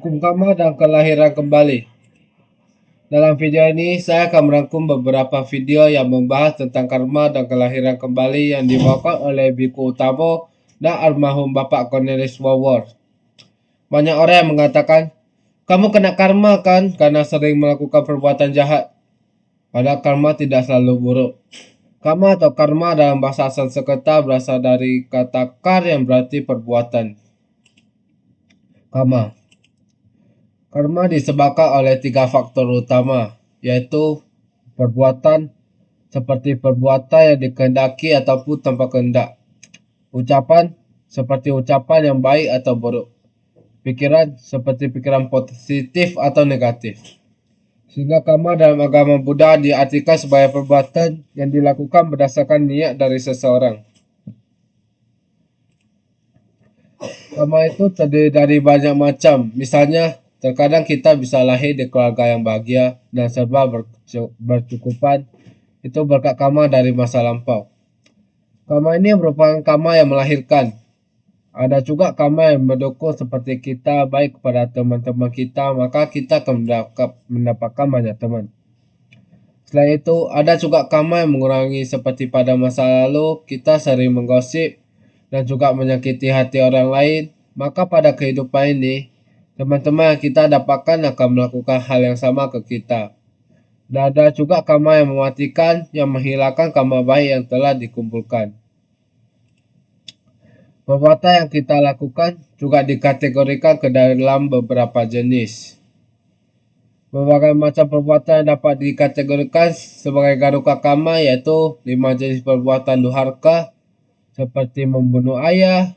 Hukum karma dan kelahiran kembali. Dalam video ini, saya akan merangkum beberapa video yang membahas tentang karma dan kelahiran kembali yang dibawakan oleh Biku Utamo dan almarhum Bapak Cornelis Wawor. Banyak orang yang mengatakan, kamu kena karma kan karena sering melakukan perbuatan jahat. Padahal karma tidak selalu buruk. Karma atau karma dalam bahasa Sanskerta berasal dari kata kar yang berarti perbuatan. Karma disebabkan oleh 3 faktor utama, yaitu perbuatan seperti perbuatan yang dikehendaki ataupun tanpa kehendak, ucapan seperti ucapan yang baik atau buruk, pikiran seperti pikiran positif atau negatif. Sehingga karma dalam agama Buddha diartikan sebagai perbuatan yang dilakukan berdasarkan niat dari seseorang. Karma itu terdiri dari banyak macam, misalnya terkadang kita bisa lahir di keluarga yang bahagia dan serba bercukupan, itu berkat karma dari masa lampau. Karma ini merupakan karma yang melahirkan. Ada juga karma yang mendukung seperti kita baik kepada teman-teman kita, maka kita akan mendapatkan banyak teman. Selain itu, ada juga karma yang mengurangi seperti pada masa lalu kita sering menggosip dan juga menyakiti hati orang lain, maka pada kehidupan ini teman-teman yang kita dapatkan akan melakukan hal yang sama ke kita. Dan ada juga karma yang mematikan, yang menghilangkan karma baik yang telah dikumpulkan. Perbuatan yang kita lakukan juga dikategorikan ke dalam beberapa jenis. Berbagai macam perbuatan yang dapat dikategorikan sebagai garuka karma, yaitu 5 jenis perbuatan durhaka seperti membunuh ayah,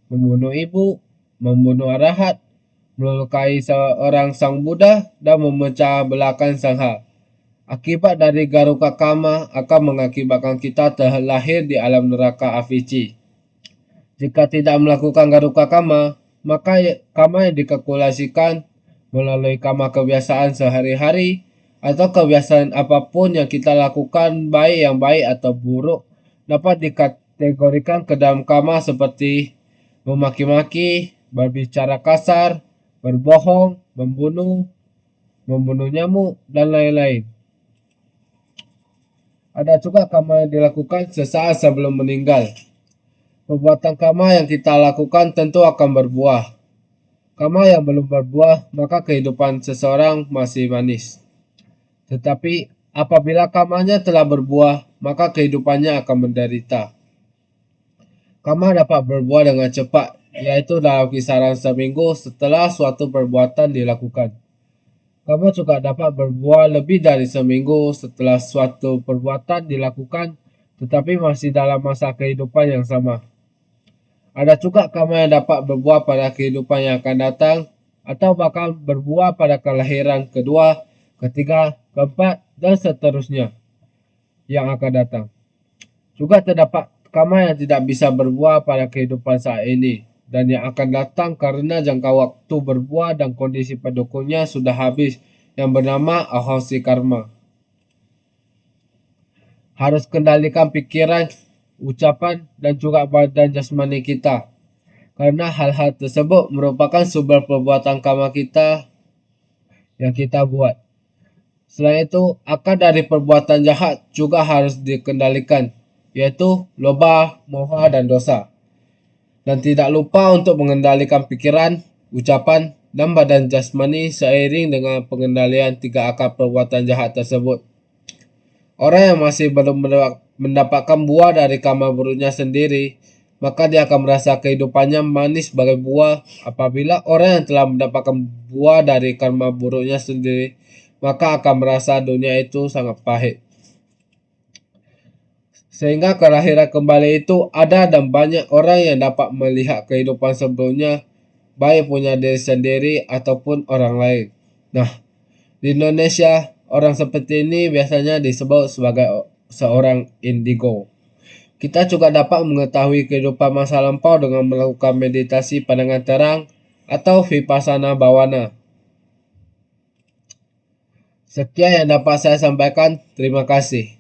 membunuh ibu, membunuh arahat, melukai seorang sang Buddha, dan memecah belahkan sangha. Akibat dari garuka karma akan mengakibatkan kita terlahir di alam neraka Avici. Jika tidak melakukan garuka karma, maka karma yang dikalkulasikan melalui karma kebiasaan sehari-hari atau kebiasaan apapun yang kita lakukan, baik yang baik atau buruk, dapat dikategorikan ke dalam karma seperti memaki-maki, berbicara kasar, berbohong, membunuh nyamuk, dan lain-lain. Ada juga karma yang dilakukan sesaat sebelum meninggal. Perbuatan karma yang kita lakukan tentu akan berbuah. Karma yang belum berbuah, maka kehidupan seseorang masih manis. Tetapi apabila karmanya telah berbuah, maka kehidupannya akan menderita. Karma dapat berbuah dengan cepat, yaitu dalam kisaran seminggu setelah suatu perbuatan dilakukan. Karma juga dapat berbuah lebih dari seminggu setelah suatu perbuatan dilakukan, tetapi masih dalam masa kehidupan yang sama. Ada juga karma yang dapat berbuah pada kehidupan yang akan datang, atau bahkan berbuah pada kelahiran kedua, ketiga, keempat, dan seterusnya yang akan datang. Juga terdapat karma yang tidak bisa berbuah pada kehidupan saat ini dan yang akan datang karena jangka waktu berbuah dan kondisi pendukungnya sudah habis, yang bernama ahosi karma. Harus kendalikan pikiran, ucapan, dan juga badan jasmani kita, karena hal-hal tersebut merupakan sumber perbuatan karma kita yang kita buat. Selain itu, akar dari perbuatan jahat juga harus dikendalikan, yaitu loba, moha, dan dosa. Dan tidak lupa untuk mengendalikan pikiran, ucapan, dan badan jasmani seiring dengan pengendalian 3 akar perbuatan jahat tersebut. Orang yang masih belum mendapatkan buah dari karma buruknya sendiri, maka dia akan merasa kehidupannya manis sebagai buah. Apabila orang yang telah mendapatkan buah dari karma buruknya sendiri, maka akan merasa dunia itu sangat pahit. Sehingga kelahiran kembali itu ada, dan banyak orang yang dapat melihat kehidupan sebelumnya, baik punya diri sendiri ataupun orang lain. Nah, di Indonesia, orang seperti ini biasanya disebut sebagai seorang indigo. Kita juga dapat mengetahui kehidupan masa lampau dengan melakukan meditasi pandangan terang atau vipassana bhavana. Sekian yang dapat saya sampaikan. Terima kasih.